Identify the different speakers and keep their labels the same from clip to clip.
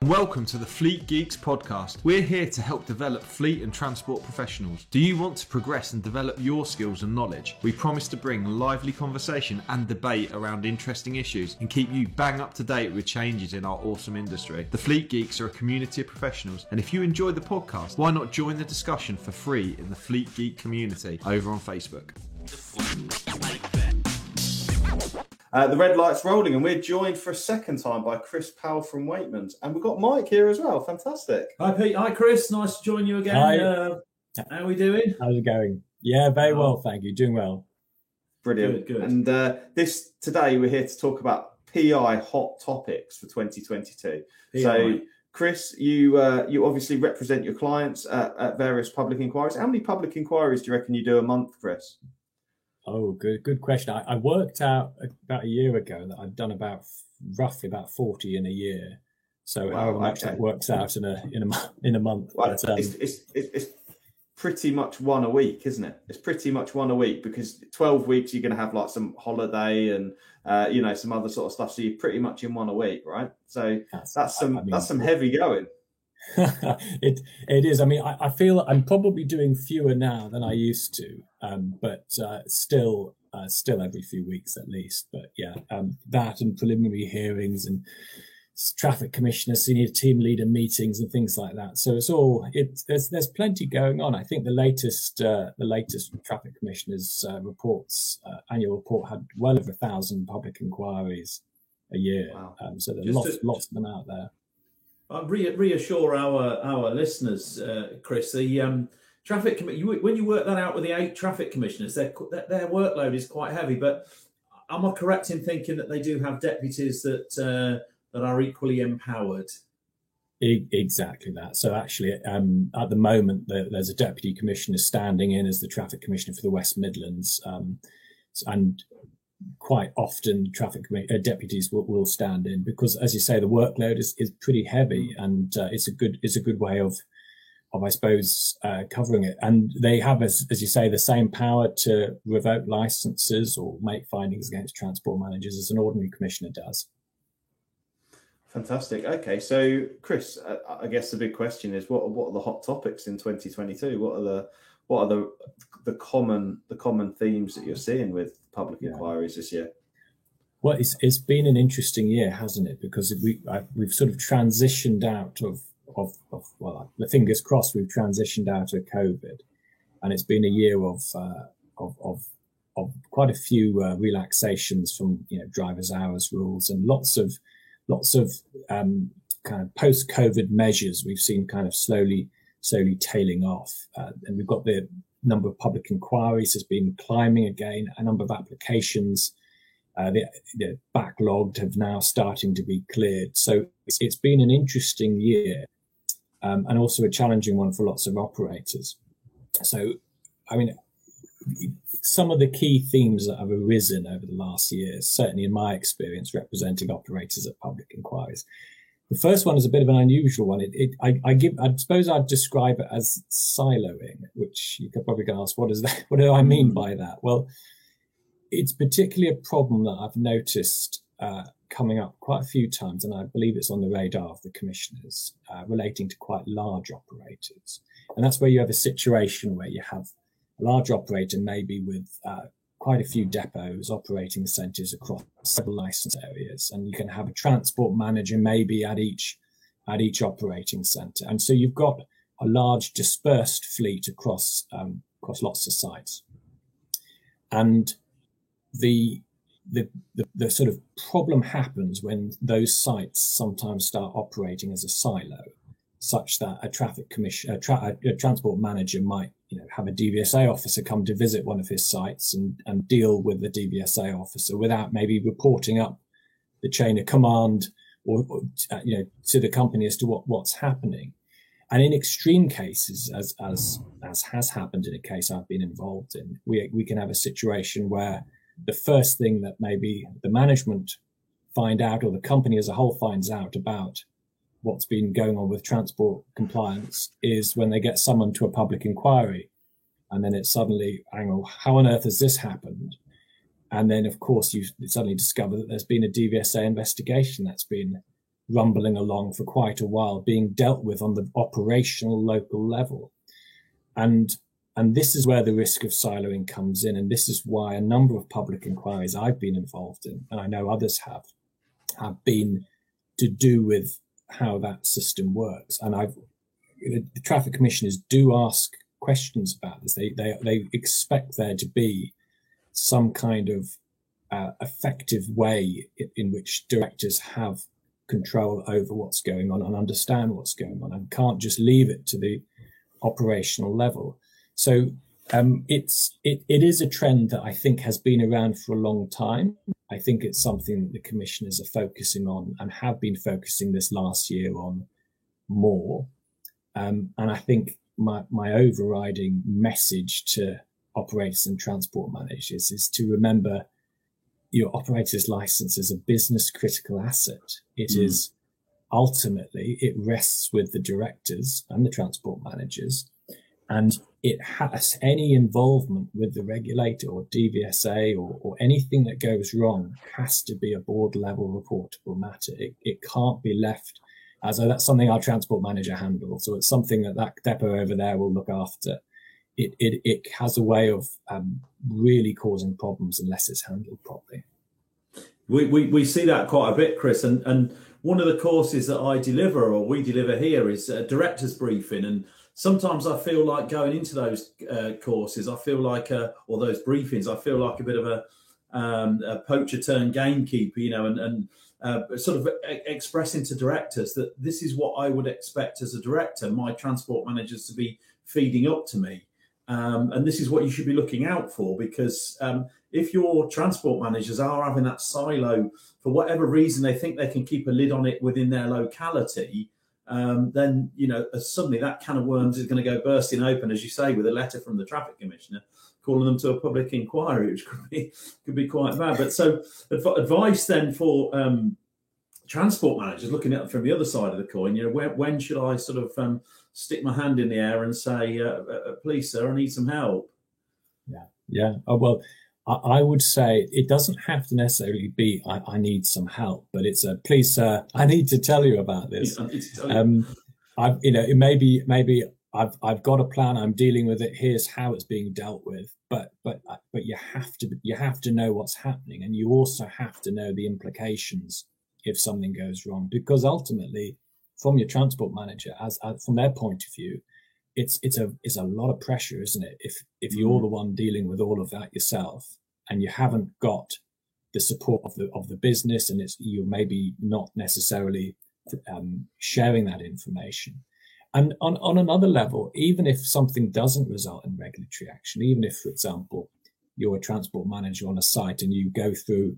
Speaker 1: Welcome to the Fleet Geeks podcast. We're here to help develop fleet and transport professionals. Do you want to progress and develop your skills and knowledge? We promise to bring lively conversation and debate around interesting issues and keep you bang up to date with changes in our awesome industry. The Fleet Geeks are a community of professionals, and if you enjoy the podcast, why not join the discussion for free in the Fleet Geek community over on Facebook.
Speaker 2: The red light's rolling, and we're joined for a second time by Chris Powell from Waitmans, and we've got Mike here as well. Fantastic.
Speaker 3: Hi Pete, hi Chris, nice to join you again.
Speaker 4: Hi.
Speaker 3: How are we doing?
Speaker 4: How's it going? Yeah, very well, thank you. Doing well.
Speaker 2: Brilliant.
Speaker 3: Good.
Speaker 2: And today we're here to talk about PI hot topics for 2022.
Speaker 3: PI.
Speaker 2: So, Chris, you obviously represent your clients at various public inquiries. How many public inquiries do you reckon you do a month, Chris?
Speaker 4: Oh, good question. I worked out about a year ago that I've done roughly about 40 in a year. So however much that works out in a month.
Speaker 2: Well,
Speaker 4: but,
Speaker 2: it's pretty much one a week, isn't it? It's pretty much one a week, because 12 weeks you're going to have like some holiday and some other sort of stuff. So you're pretty much in one a week, right? So that's some heavy going.
Speaker 4: It is. I mean, I feel I'm probably doing fewer now than I used to, but still every few weeks at least. But yeah, that and preliminary hearings and traffic commissioner, senior team leader meetings and things like that. So there's plenty going on. I think the latest traffic commissioner's annual report had well over 1,000 public inquiries a year.
Speaker 2: Wow.
Speaker 4: So there's lots of them out there.
Speaker 3: Reassure our listeners, Chris. The traffic when you work that out with the 8 traffic commissioners, their workload is quite heavy. But am I correct in thinking that they do have deputies that are equally empowered?
Speaker 4: Exactly that. So actually, at the moment, there's a deputy commissioner standing in as the traffic commissioner for the West Midlands, and quite often traffic deputies will stand in, because, as you say, the workload is pretty heavy, and it's a good way of I suppose covering it. And they have, as you say, the same power to revoke licenses or make findings against transport managers as an ordinary commissioner does.
Speaker 2: Fantastic. Okay, so Chris, I guess the big question is, what are the hot topics in 2022? What are the common themes that you're seeing with public inquiries this year?
Speaker 4: Well, it's been an interesting year, hasn't it? Because we've sort of transitioned out of the fingers crossed, we've transitioned out of COVID, and it's been a year of quite a few relaxations from drivers' hours rules, and lots of kind of post-COVID measures we've seen kind of slowly tailing off, and we've got the number of public inquiries has been climbing again. A number of applications, the backlogged, have now starting to be cleared. So it's been an interesting year, and also a challenging one for lots of operators. So, I mean, some of the key themes that have arisen over the last year, certainly in my experience representing operators at public inquiries. The first one is a bit of an unusual one. I suppose I'd describe it as siloing, which you could probably ask, what do I mean by that? Well, it's particularly a problem that I've noticed coming up quite a few times, and I believe it's on the radar of the commissioners, relating to quite large operators. And that's where you have a situation where you have a large operator, maybe with quite a few depots, operating centres across several license areas, and you can have a transport manager maybe at each operating centre, and so you've got a large dispersed fleet across lots of sites. And the sort of problem happens when those sites sometimes start operating as a silo, such that a transport manager might have a DVSA officer come to visit one of his sites and deal with the DVSA officer without maybe reporting up the chain of command or to the company as to what's happening. And in extreme cases, as has happened in a case I've been involved in, we can have a situation where the first thing that maybe the management find out, or the company as a whole finds out about what's been going on with transport compliance, is when they get summoned to a public inquiry. And then it's suddenly, hang on, how on earth has this happened? And then, of course, you suddenly discover that there's been a DVSA investigation that's been rumbling along for quite a while, being dealt with on the operational local level. And this is where the risk of siloing comes in. And this is why a number of public inquiries I've been involved in, and I know others have been to do with how that system works. And the traffic commissioners do ask questions about this. They expect there to be some kind of effective way in which directors have control over what's going on and understand what's going on, and can't just leave it to the operational level. So it is a trend that I think has been around for a long time. I think it's something that the commissioners are focusing on and have been focusing this last year on more. And I think my overriding message to operators and transport managers is to remember your operator's license is a business critical asset. It is ultimately, it rests with the directors and the transport managers, and it has any involvement with the regulator or DVSA or anything that goes wrong has to be a board level reportable matter. It can't be left as though that's something our transport manager handles, or it's something that depot over there will look after. It has a way of really causing problems unless it's handled properly.
Speaker 3: We see that quite a bit, Chris, and one of the courses that I deliver, or we deliver here, is a director's briefing. And sometimes I feel like going into those courses, I feel like, or those briefings, I feel like a bit of a poacher turned gamekeeper, and sort of expressing to directors that this is what I would expect as a director, my transport managers to be feeding up to me. And this is what you should be looking out for, because if your transport managers are having that silo, for whatever reason they think they can keep a lid on it within their locality, then, suddenly that can of worms is going to go bursting open, as you say, with a letter from the traffic commissioner calling them to a public inquiry, which could be quite bad. But so advice then for transport managers, looking at it from the other side of the coin, when should I sort of stick my hand in the air and say, please, sir, I need some help?
Speaker 4: Yeah. Oh, well, I would say it doesn't have to necessarily be, I need some help, but it's a, please, sir, I need to tell you about this. It maybe I've got a plan, I'm dealing with it, here's how it's being dealt with. But you have to know what's happening, and you also have to know the implications if something goes wrong, because ultimately, from your transport manager, as from their point of view, it's a lot of pressure, isn't it? If you're the one dealing with all of that yourself, and you haven't got the support of the business, and you're maybe not necessarily sharing that information. And on another level, even if something doesn't result in regulatory action, even if, for example, you're a transport manager on a site and you go through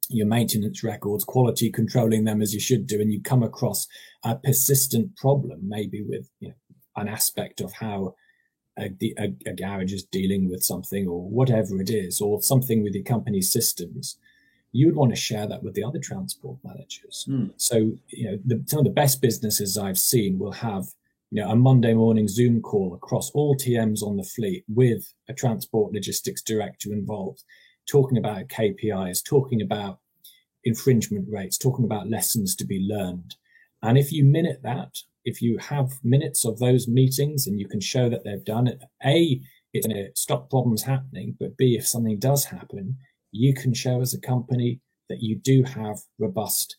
Speaker 4: your maintenance records, quality controlling them as you should do, and you come across a persistent problem, maybe with an aspect of how a garage is dealing with something, or whatever it is, or something with your company's systems, you would want to share that with the other transport managers. So, some of the best businesses I've seen will have a Monday morning Zoom call across all TMs on the fleet with a transport logistics director involved, talking about KPIs, talking about infringement rates, talking about lessons to be learned. And if you minute that, if you have minutes of those meetings and you can show that they've done it, A, it's going to stop problems happening, but B, if something does happen, you can show as a company that you do have robust,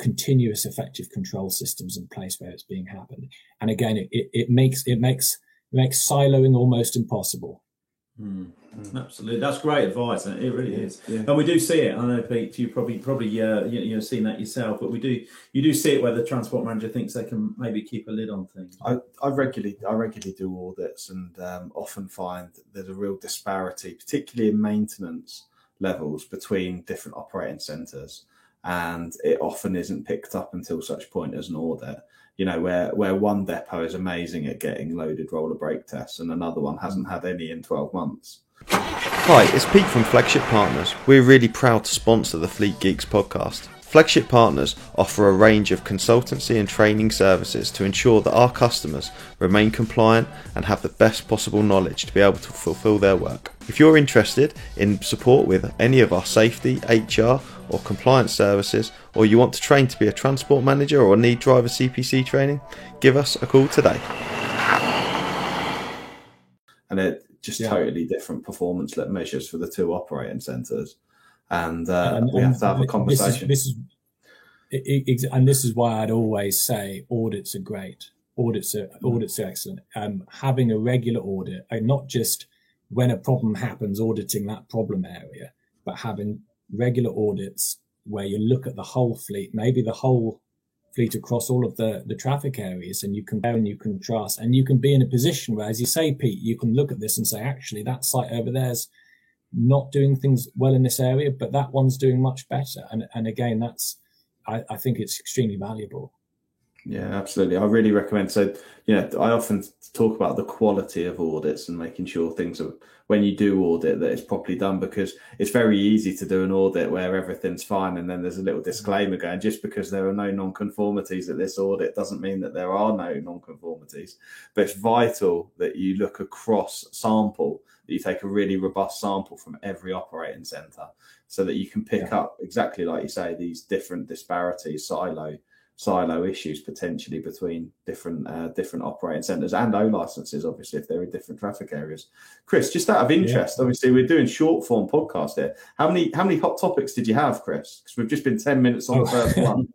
Speaker 4: continuous, effective control systems in place where it's being happened. And again, it makes siloing almost impossible.
Speaker 3: Absolutely, that's great advice. It really is, and we do see it. I know, Pete, you probably seen that yourself, but you do see it where the transport manager thinks they can maybe keep a lid on things.
Speaker 2: I regularly do audits, and often find that there's a real disparity, particularly in maintenance levels, between different operating centres, and it often isn't picked up until such point as an audit. Where one depot is amazing at getting loaded roller brake tests and another one hasn't had any in 12 months.
Speaker 1: Hi, it's Pete from Flagship Partners. We're really proud to sponsor the Fleet Geeks podcast. Flagship Partners offer a range of consultancy and training services to ensure that our customers remain compliant and have the best possible knowledge to be able to fulfill their work. If you're interested in support with any of our safety, HR or compliance services, or you want to train to be a transport manager or need driver CPC training, give us a call today.
Speaker 2: And it just totally different performance measures for the two operating centres. And we have to have a conversation.
Speaker 4: This is why I'd always say audits are great. Audits are excellent. Having a regular audit, and not just when a problem happens, auditing that problem area, but having regular audits where you look at the whole fleet, maybe the whole fleet across all of the traffic areas, and you compare and you contrast, and you can be in a position where, as you say, Pete, you can look at this and say, actually, that site over there's not doing things well in this area, but that one's doing much better. And again, I think it's extremely valuable.
Speaker 2: Yeah, absolutely. I really recommend. So, I often talk about the quality of audits and making sure things are, when you do audit, that it's properly done, because it's very easy to do an audit where everything's fine and then there's a little disclaimer going, just because there are no non-conformities at this audit doesn't mean that there are no non-conformities. But it's vital that you look across sample, that you take a really robust sample from every operating centre, so that you can pick up, exactly like you say, these different disparities, silo issues potentially between different operating centres and O licences, obviously, if they're in different traffic areas. Chris, just out of interest, obviously we're doing short form podcast here. How many hot topics did you have, Chris? Because we've just been 10 minutes on the first one.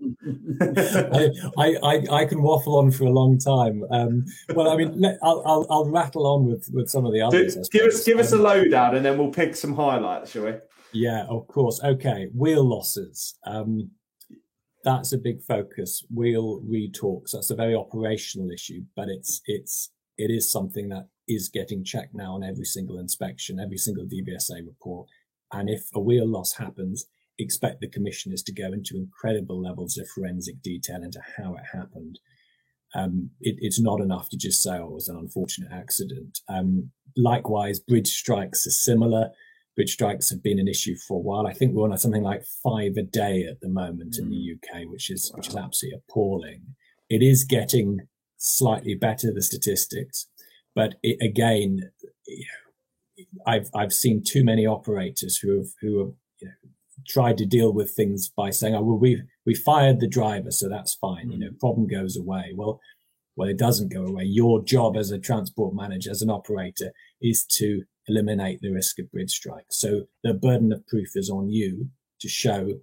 Speaker 4: I can waffle on for a long time. Well, I mean, I'll rattle on with some of the others.
Speaker 2: Give us a lowdown, and then we'll pick some highlights, shall we?
Speaker 4: Yeah, of course. Okay, wheel losses. That's a big focus. Wheel retorques. That's a very operational issue, but it is something that is getting checked now on every single inspection, every single DVSA report. And if a wheel loss happens, expect the commissioners to go into incredible levels of forensic detail into how it happened. It's not enough to just say, oh, it was an unfortunate accident. Likewise, bridge strikes are similar. Bridge strikes have been an issue for a while. I think we're on something like 5 a day at the moment in the UK, which is absolutely appalling. It is getting slightly better, the statistics, but I've seen too many operators who have tried to deal with things by saying, oh, well, we fired the driver, so that's fine. Problem goes away. Well, it doesn't go away. Your job as a transport manager, as an operator, is to eliminate the risk of bridge strikes. So the burden of proof is on you to show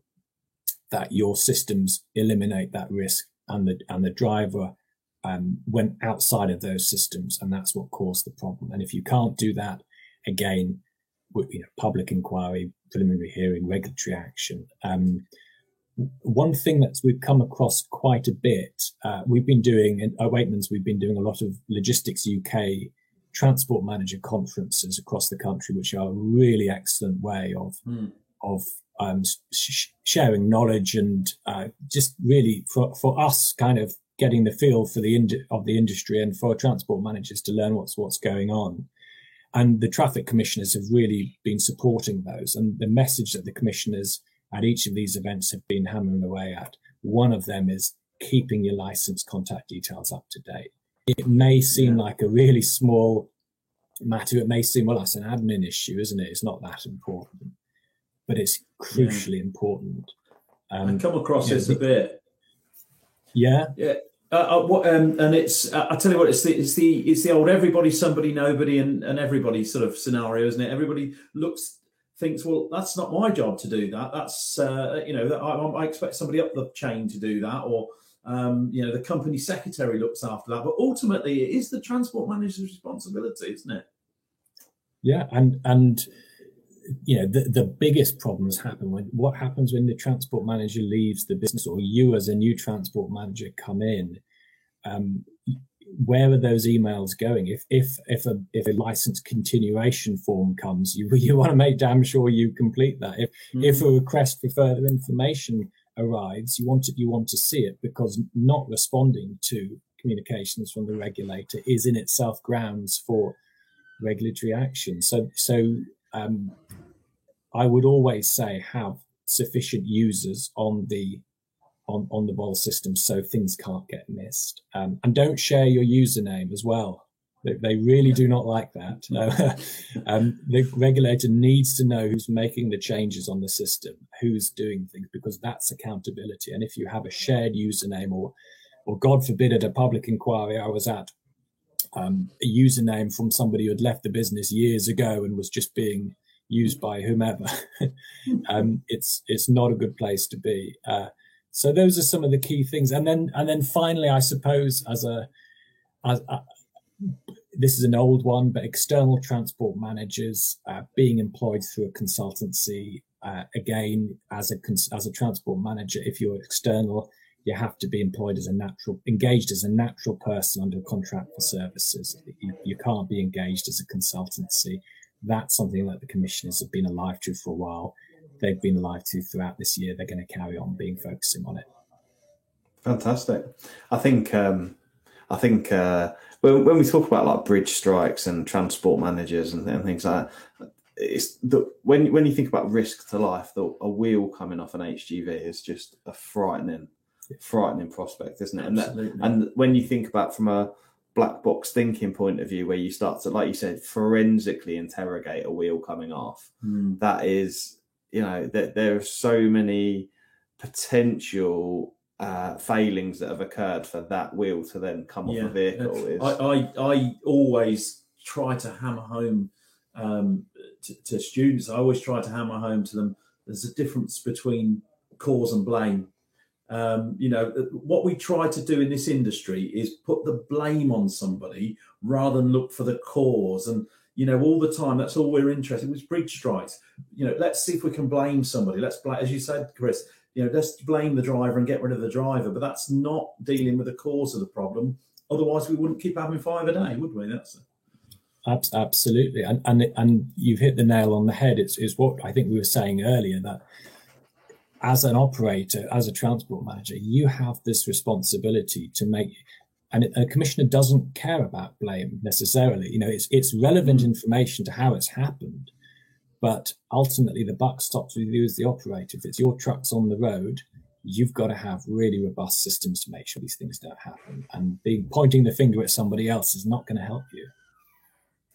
Speaker 4: that your systems eliminate that risk, and the driver went outside of those systems, and that's what caused the problem. And if you can't do that, again, public inquiry, preliminary hearing, regulatory action. One thing that we've come across quite a bit, we've been doing at Wakeman's, we've been doing a lot of Logistics UK transport manager conferences across the country, which are a really excellent way of sharing knowledge and just really for us kind of getting the feel for the industry, and for transport managers to learn what's going on. And the traffic commissioners have really been supporting those. And the message that the commissioners at each of these events have been hammering away at, one of them is keeping your license contact details up to date. It may seem like a really small matter. It may seem, well, that's an admin issue, isn't it? It's not that important, but it's crucially important.
Speaker 3: I come across this a bit.
Speaker 4: Yeah.
Speaker 3: And it's I tell you what, it's the old everybody, somebody, nobody, and everybody sort of scenario, isn't it? Everybody thinks, well, that's not my job to do that. That's I expect somebody up the chain to do that, or the company secretary looks after that. But ultimately, it is the transport manager's responsibility, isn't it?
Speaker 4: Yeah, and the biggest problems happen what happens when the transport manager leaves the business, or you as a new transport manager come in. Where are those emails going? If a license continuation form comes, you want to make damn sure you complete that. If a request for further information arrives, you want to see it, because not responding to communications from the regulator is in itself grounds for regulatory action. So I would always say have sufficient users on the VOL system so things can't get missed. And don't share your username as well They really do not like that. The regulator needs to know who's making the changes on the system, who's doing things, because that's accountability. And if you have a shared username or God forbid, at a public inquiry I was at, a username from somebody who had left the business years ago and was just being used by whomever, it's not a good place to be. So those are some of the key things. And then finally, I suppose, this is an old one, but external transport managers being employed through a consultancy. Again, as a transport manager, if you're external, you have to be engaged as a natural person under a contract for services. You can't be engaged as a consultancy. That's something that the commissioners have been alive to for a while. They've been alive to throughout this year. They're going to carry on focusing on it.
Speaker 2: Fantastic. I think when we talk about like bridge strikes and transport managers and things like that, it's when you think about risk to life, a wheel coming off an HGV is just a frightening prospect, isn't it? And when you think about from a black box thinking point of view, where you start to, like you said, forensically interrogate a wheel coming off, that is, there are so many potential failings that have occurred for that wheel to then come off a vehicle.
Speaker 3: I always try to hammer home to students. I always try to hammer home to them, there's a difference between cause and blame. What we try to do in this industry is put the blame on somebody rather than look for the cause. And, all the time, that's all we're interested in, is bridge strikes. Let's see if we can blame somebody. As you said, Chris, let's blame the driver and get rid of the driver. But that's not dealing with the cause of the problem. Otherwise, we wouldn't keep having 5 a day, would we?
Speaker 4: Absolutely. And you've hit the nail on the head. It's what I think we were saying earlier, that as an operator, as a transport manager, you have this responsibility to make, and a commissioner doesn't care about blame necessarily. It's relevant information to how it's happened, but ultimately the buck stops with you as the operator. If it's your trucks on the road, you've got to have really robust systems to make sure these things don't happen. And pointing the finger at somebody else is not going to help you.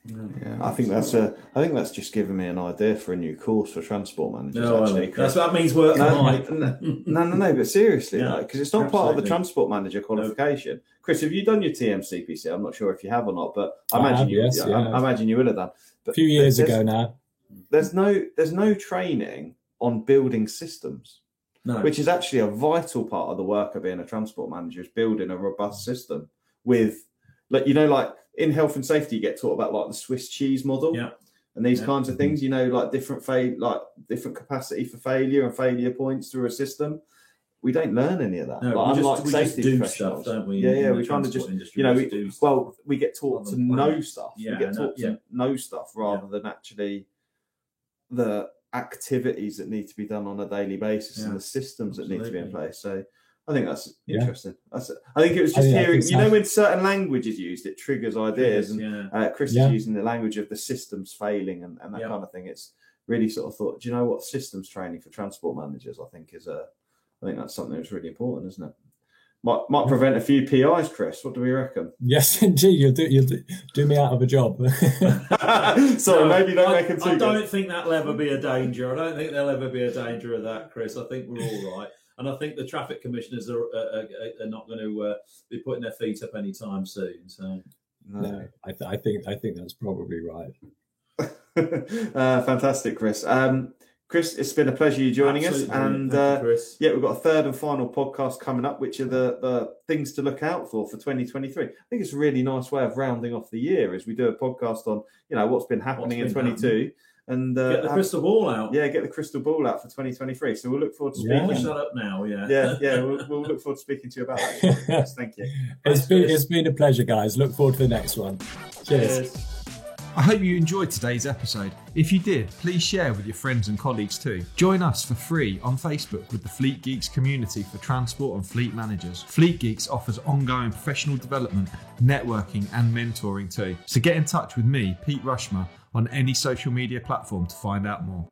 Speaker 2: Yeah, I think that's just given me an idea for a new course for transport managers.
Speaker 3: That means work for Mike.
Speaker 2: No, but seriously, because it's not part of the transport manager qualification. No. Chris, have you done your TMCPC? I'm not sure if you have or not, but I imagine you will have done. But
Speaker 4: a few years ago now.
Speaker 2: There's no training on building systems, which is actually a vital part of the work of being a transport manager, is building a robust system with, like in health and safety, you get taught about like the Swiss cheese model and these kinds of things, like different capacity for failure and failure points through a system. We don't learn any of that.
Speaker 3: No, we just do stuff, don't we?
Speaker 2: We kind of just, we get taught to know stuff. We get taught to know stuff rather than actually the activities that need to be done on a daily basis and the systems that need to be in place. So I think that's interesting. I think it was just hearing, when certain language is used, it triggers ideas. And Chris is using the language of the systems failing and that kind of thing. It's really sort of thought, do you know what, systems training for transport managers, I think that's something that's really important, isn't it? Might prevent a few PIs, Chris. What do we reckon?
Speaker 4: Yes, indeed. You'll do me out of a job.
Speaker 2: Sorry, maybe don't make it too
Speaker 3: I don't think that'll ever be a danger. I don't think there'll ever be a danger of that, Chris. I think we're all right. And I think the traffic commissioners are not going to be putting their feet up anytime soon. So
Speaker 4: no, I think that's probably right.
Speaker 2: Fantastic, Chris. Chris, it's been a pleasure you joining us. And we've got a third and final podcast coming up, which are the things to look out for 2023. I think it's a really nice way of rounding off the year as we do a podcast on what's been happening in 22. And
Speaker 3: get the crystal ball out.
Speaker 2: Yeah, get the crystal ball out for 2023. So we'll look forward to speaking.
Speaker 3: Shut up now.
Speaker 2: We'll look forward to speaking to you about that. Yes, thank you.
Speaker 4: It's been a pleasure, guys. Look forward to the next one. Cheers.
Speaker 1: I hope you enjoyed today's episode. If you did, please share with your friends and colleagues too. Join us for free on Facebook with the Fleet Geeks community for transport and fleet managers. Fleet Geeks offers ongoing professional development, networking and mentoring too. So get in touch with me, Pete Rushmer, on any social media platform to find out more.